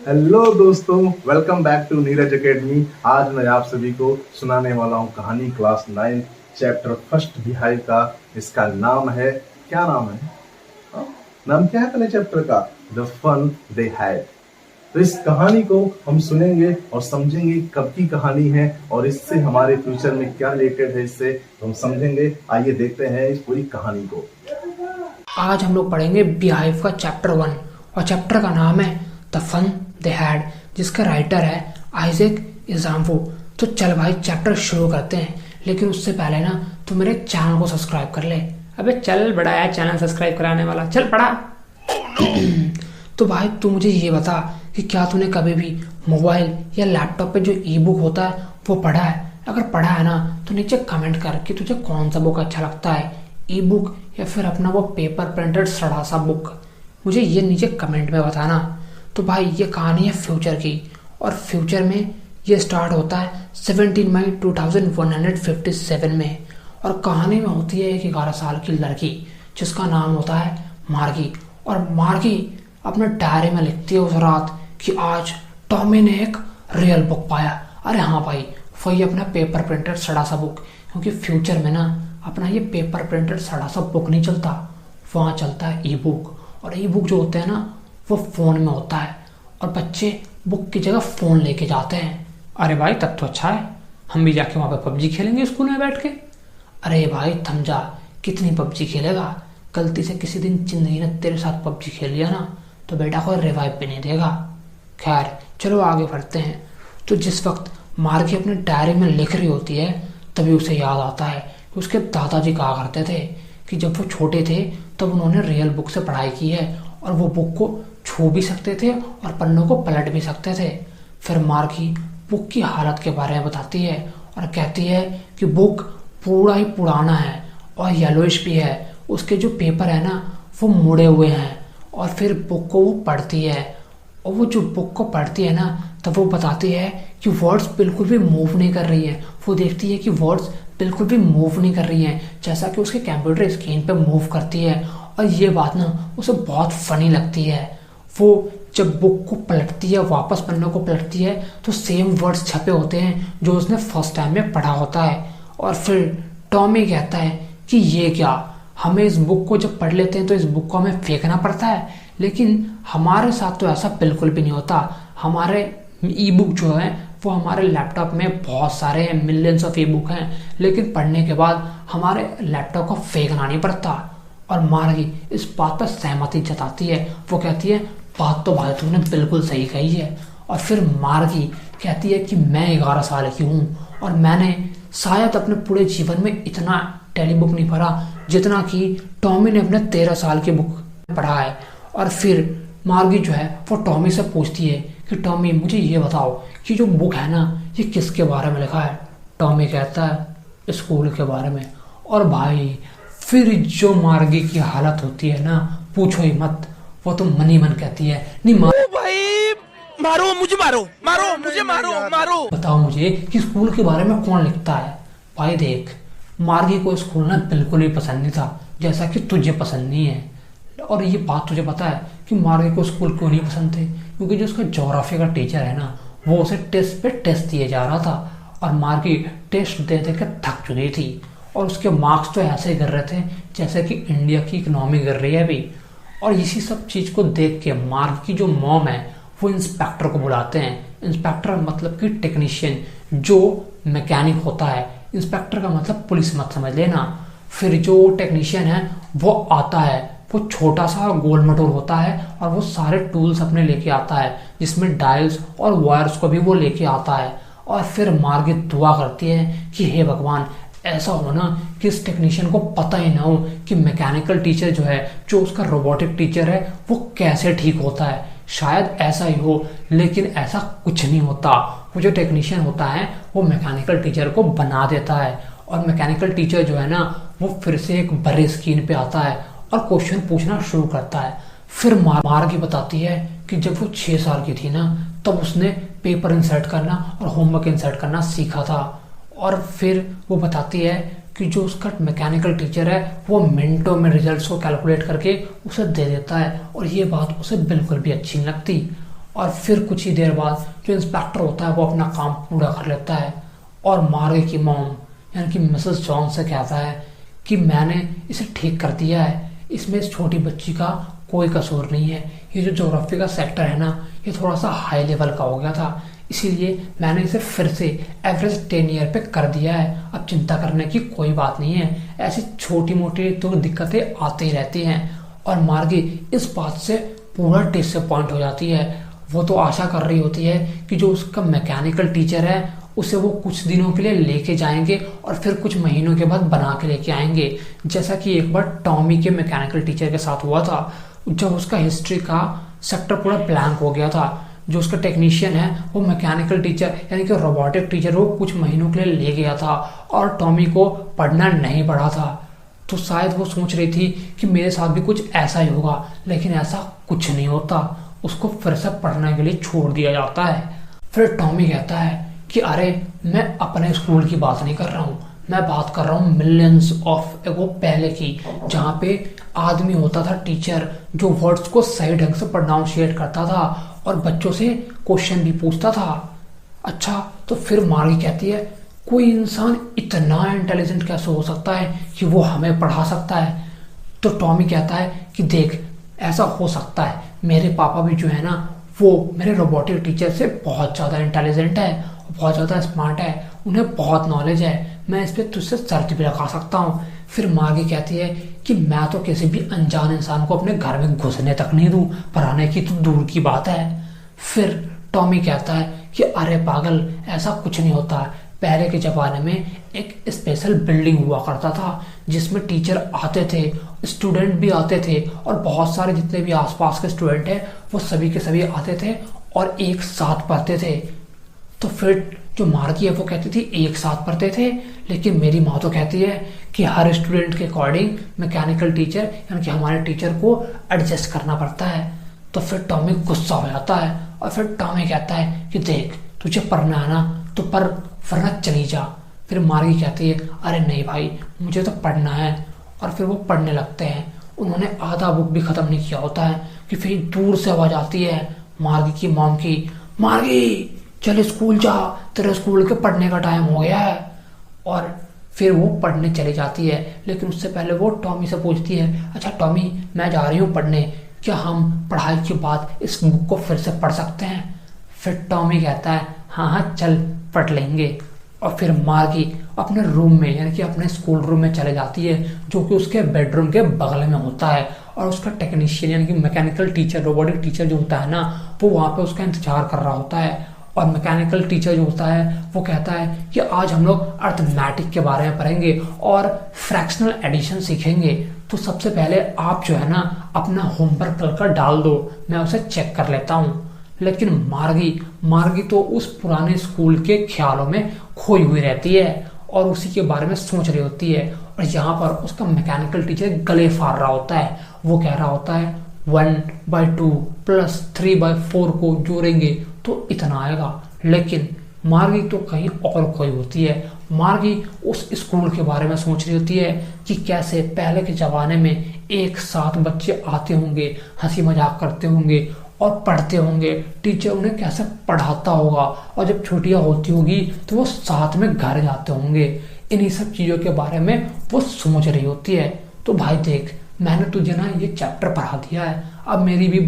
Hello दोस्तों, welcome back to Neeraj academy. आज मैं आप सभी को सुनाने वाला हूँ कहानी क्लास 9 चैप्टर फर्स्ट बिहाइव का। इसका नाम है, क्या नाम है? हाँ? नाम क्या है पहले चैप्टर का? The fun they had. तो इस कहानी को हम सुनेंगे और समझेंगे कब की कहानी है और इससे हमारे फ्यूचर में क्या रिलेटेड है, इससे तो हम समझेंगे। आइए देखते हैं इस पूरी कहानी को। आज हम लोग पढ़ेंगे बिहाइव का चैप्टर 1 और चैप्टर का नाम है द फन दे हैड, जिसका राइटर है आइजैक अज़िमोव। तो चल भाई चैप्टर शुरू करते हैं, लेकिन उससे पहले ना तू मेरे चैनल को सब्सक्राइब कर ले। अबे चल बड़ा है चैनल सब्सक्राइब कराने वाला, चल पड़ा। तो भाई तू मुझे ये बता कि क्या तूने कभी भी मोबाइल या लैपटॉप पे जो ई बुक होता है वो पढ़ा है? अगर पढ़ा है ना तो नीचे कमेंट कर कि तुझे कौन सा बुक अच्छा लगता है, ई बुक या फिर अपना वो पेपर प्रिंटेड सड़ा सा बुक। मुझे ये नीचे कमेंट में बताना। तो भाई ये कहानी है फ्यूचर की, और फ्यूचर में ये स्टार्ट होता है 17 मई 2157 में। और कहानी में होती है एक 11 साल की लड़की जिसका नाम होता है मार्गी। और मार्गी अपने डायरी में लिखती है उस रात कि आज टॉमी ने एक रियल बुक पाया। अरे हाँ भाई, वही अपना पेपर प्रिंटेड सड़ा सा बुक, क्योंकि फ्यूचर में ना अपना ये पेपर प्रिंटेड सड़ा सा बुक नहीं चलता, वहाँ चलता है ई बुक। और ई बुक जो होते हैं ना वो फ़ोन में होता है, और बच्चे बुक की जगह फ़ोन लेके जाते हैं। अरे भाई तब तो अच्छा है, हम भी जाके वहाँ पे पबजी खेलेंगे स्कूल में बैठ के। अरे भाई थम जा, कितनी पबजी खेलेगा? गलती से किसी दिन जिंदगी ने तेरे साथ पबजी खेल लिया ना तो बेटा कोई रिवाइव भी नहीं देगा। खैर चलो आगे बढ़ते हैं। तो जिस वक्त मार्गी अपने डायरी में लिख रही होती है तभी उसे याद आता है कि उसके दादाजी कहा करते थे कि जब वो छोटे थे तब उन्होंने रियल बुक से पढ़ाई की है, और वो बुक को छू भी सकते थे और पन्नों को पलट भी सकते थे। फिर मार्गी बुक की हालत के बारे में बताती है और कहती है कि बुक पूरा ही पुराना है और येलोइश भी है, उसके जो पेपर है ना वो मुड़े हुए हैं। और फिर बुक को वो पढ़ती है, और वो जो बुक को पढ़ती है ना तब वो बताती है कि वर्ड्स बिल्कुल भी मूव नहीं कर रही है। वो देखती है कि वर्ड्स बिल्कुल भी मूव नहीं कर रही है, जैसा कि उसके कंप्यूटर स्क्रीन पे मूव करती है। और ये बात ना उसे बहुत फनी लगती है। वो जब बुक को पलटती है, वापस पन्नों को पलटती है, तो सेम वर्ड्स छपे होते हैं जो उसने फर्स्ट टाइम में पढ़ा होता है। और फिर टॉमी कहता है कि ये क्या, हमें इस बुक को जब पढ़ लेते हैं तो इस बुक को हमें फेंकना पड़ता है, लेकिन हमारे साथ तो ऐसा बिल्कुल भी नहीं होता। हमारे ई बुक जो है वो हमारे लैपटॉप में बहुत सारे हैं, मिलियंस ऑफ ई बुक हैं, लेकिन पढ़ने के बाद हमारे लैपटॉप को फेंकना नहीं पड़ता। और मार्गी इस बात पर सहमति जताती है। वो कहती है बात तो भाई तुमने बिल्कुल सही कही है। और फिर मार्गी कहती है कि मैं 11 साल की हूँ और मैंने शायद अपने पूरे जीवन में इतना टेली बुक नहीं पढ़ा जितना कि टॉमी ने अपने 13 साल की बुक पढ़ा है। और फिर मार्गी जो है वो टॉमी से पूछती है कि टॉमी मुझे ये बताओ कि जो बुक है ना ये किसके बारे में लिखा है? टॉमी कहता है स्कूल के बारे में। और भाई फिर जो मार्गी की हालत होती है ना पूछो ही मत। वो तो मन ही मन कहती है नहीं भाई मारो मुझे, मारो मुझे, मारो। बताओ मुझे कि स्कूल के बारे में कौन लिखता है? भाई देख, मार्गी को स्कूल ना बिल्कुल भी पसंद नहीं था, जैसा कि तुझे पसंद नहीं है। और ये बात तुझे पता है कि मार्गी को स्कूल क्यों नहीं पसंद थे? क्योंकि जो उसका ज्योग्राफी का टीचर है ना वो उसे टेस्ट पे टेस्ट दिए जा रहा था, और मार्गी टेस्ट दे दे के थक चुकी थी, और उसके मार्क्स तो ऐसे गिर रहे थे जैसे कि इंडिया की इकोनॉमी गिर रही है अभी। और इसी सब चीज़ को देख के मार्गी की जो मॉम है वो इंस्पेक्टर को बुलाते हैं। इंस्पेक्टर मतलब कि टेक्नीशियन, जो मैकेनिक होता है। इंस्पेक्टर का मतलब पुलिस मत समझ लेना। फिर जो टेक्नीशियन है वो आता है, वो छोटा सा गोल मटोल होता है, और वो सारे टूल्स अपने लेके आता है, जिसमें डायल्स और वायर्स को भी वो लेके आता है। और फिर मार्गी दुआ करती है कि हे भगवान ऐसा हो ना कि इस टेक्नीशियन को पता ही ना हो कि मैकेनिकल टीचर जो है, जो उसका रोबोटिक टीचर है, वो कैसे ठीक होता है। शायद ऐसा ही हो, लेकिन ऐसा कुछ नहीं होता। वो जो टेक्नीशियन होता है वो मैकेनिकल टीचर को बना देता है, और मैकेनिकल टीचर जो है ना वो फिर से एक बड़े स्क्रीन पे आता है और क्वेश्चन पूछना शुरू करता है। फिर मार्गी बताती है कि जब वो 6 साल की थी ना तब उसने पेपर इंसर्ट करना और होमवर्क इंसर्ट करना सीखा था। और फिर वो बताती है कि जो उसका मैकेनिकल टीचर है वो मिनटों में रिजल्ट्स को कैलकुलेट करके उसे दे देता है, और ये बात उसे बिल्कुल भी अच्छी नहीं लगती। और फिर कुछ ही देर बाद जो इंस्पेक्टर होता है वो अपना काम पूरा कर लेता है और मार्गे की मॉम यानी कि मिसेस जॉन से कहता है कि मैंने इसे ठीक कर दिया है, इसमें इस छोटी बच्ची का कोई कसूर नहीं है। ये जो ज्योग्राफी का सेक्टर है ना, ये थोड़ा सा हाई लेवल का हो गया था, इसीलिए मैंने इसे फिर से एवरेज 10 ईयर पे कर दिया है। अब चिंता करने की कोई बात नहीं है, ऐसी छोटी मोटी तो दिक्कतें आती ही रहती हैं। और मार्गी इस बात से पूरा डिसअपॉइंट हो जाती है। वो तो आशा कर रही होती है कि जो उसका मैकेनिकल टीचर है उसे वो कुछ दिनों के लिए लेके जाएंगे और फिर कुछ महीनों के बाद बना के लेके आएंगे, जैसा कि एक बार टॉमी के मैकेनिकल टीचर के साथ हुआ था, जब उसका हिस्ट्री का सेक्टर पूरा ब्लैंक हो गया था। जो उसका टेक्नीशियन है वो मैकेनिकल टीचर यानी कि रोबोटिक टीचर वो कुछ महीनों के लिए ले गया था और टॉमी को पढ़ना नहीं पड़ा था। तो शायद वो सोच रही थी कि मेरे साथ भी कुछ ऐसा ही होगा, लेकिन ऐसा कुछ नहीं होता। उसको फिर से पढ़ने के लिए छोड़ दिया जाता है। फिर टॉमी कहता है कि अरे मैं अपने स्कूल की बात नहीं कर रहा हूँ, मैं बात कर रहा हूँ मिलियंस ऑफ एगो पहले की, जहाँ पे आदमी होता था टीचर जो वर्ड्स को सही ढंग से प्रोनाउंशिएट करता था और बच्चों से क्वेश्चन भी पूछता था। अच्छा, तो फिर मार्गी कहती है कोई इंसान इतना इंटेलिजेंट कैसे हो सकता है कि वो हमें पढ़ा सकता है। तो टॉमी कहता है कि देख, ऐसा हो सकता है, मेरे पापा भी जो है ना वो मेरे रोबोटिक टीचर से बहुत ज़्यादा इंटेलिजेंट है, बहुत ज़्यादा स्मार्ट है, उन्हें बहुत नॉलेज है, मैं इस पर तुझसे शर्त भी लगा सकता हूँ। फिर मार्गी कहती है कि मैं तो किसी भी अनजान इंसान को अपने घर में घुसने तक नहीं दूँ, पढ़ाने की तो दूर की बात है। फिर टॉमी कहता है कि अरे पागल, ऐसा कुछ नहीं होता है। पहले के ज़माने में एक स्पेशल बिल्डिंग हुआ करता था जिसमें टीचर आते थे, स्टूडेंट भी आते थे और बहुत सारे जितने भी आसपास के स्टूडेंट हैं वो सभी के सभी आते थे और एक साथ पढ़ते थे। तो फिर जो मार्गी है वो कहती थी एक साथ पढ़ते थे, लेकिन मेरी माँ तो कहती है कि हर स्टूडेंट के अकॉर्डिंग मैकेनिकल टीचर यानी कि हमारे टीचर को एडजस्ट करना पड़ता है। तो फिर टॉमी गुस्सा हो जाता है और फिर टॉमी कहता है कि देख, तुझे पढ़ना है ना तो पर वरना चली जा। फिर मार्गी कहती है अरे नहीं भाई, मुझे तो पढ़ना है। और फिर वो पढ़ने लगते हैं। उन्होंने आधा बुक भी खत्म नहीं किया होता है कि फिर दूर से आवाज आती है मार्गी की मॉम की, मार्गी चल स्कूल जा, तेरे स्कूल के पढ़ने का टाइम हो गया है। और फिर वो पढ़ने चली जाती है, लेकिन उससे पहले वो टॉमी से पूछती है अच्छा टॉमी, मैं जा रही हूँ पढ़ने, क्या हम पढ़ाई के बाद इस बुक को फिर से पढ़ सकते हैं? फिर टॉमी कहता है हाँ हाँ चल पढ़ लेंगे। और फिर मार्गी अपने रूम में यानी कि अपने स्कूल रूम में चले जाती है जो कि उसके बेडरूम के बगल में होता है। और उसका टेक्नीशियन यानी कि मैकेनिकल टीचर, रोबोटिक टीचर जो होता है ना, वो वहाँ पे उसका इंतजार कर रहा होता है। और मैकेनिकल टीचर जो होता है वो कहता है कि आज हम लोग अर्थमेटिक के बारे में पढ़ेंगे और फ्रैक्शनल एडिशन सीखेंगे, तो सबसे पहले आप जो है ना अपना होमवर्क कल का डाल दो, मैं उसे चेक कर लेता हूँ। लेकिन मार्गी तो उस पुराने स्कूल के ख्यालों में खोई हुई रहती है और उसी के बारे में सोच रही होती है। और यहाँ पर उसका मैकेनिकल टीचर गले फाड़ रहा होता है। वो कह रहा होता है 1/2 + 3/4 को जोड़ेंगे तो इतना आएगा। लेकिन मार्गी तो कहीं और खोई होती है। मार्गी उस स्कूल के बारे में सोच रही होती है कि कैसे पहले के जमाने में एक साथ बच्चे आते होंगे, हंसी मजाक करते होंगे और पढ़ते होंगे, टीचर उन्हें कैसे पढ़ाता होगा, और जब छुट्टियां होती होगी तो वो साथ में घर जाते होंगे। इन्हीं सब चीज़ों के बारे में वो सोच रही होती है। तो भाई देख, मैंने तुझे ना ये चैप्टर पढ़ा दिया है, अब मेरी भी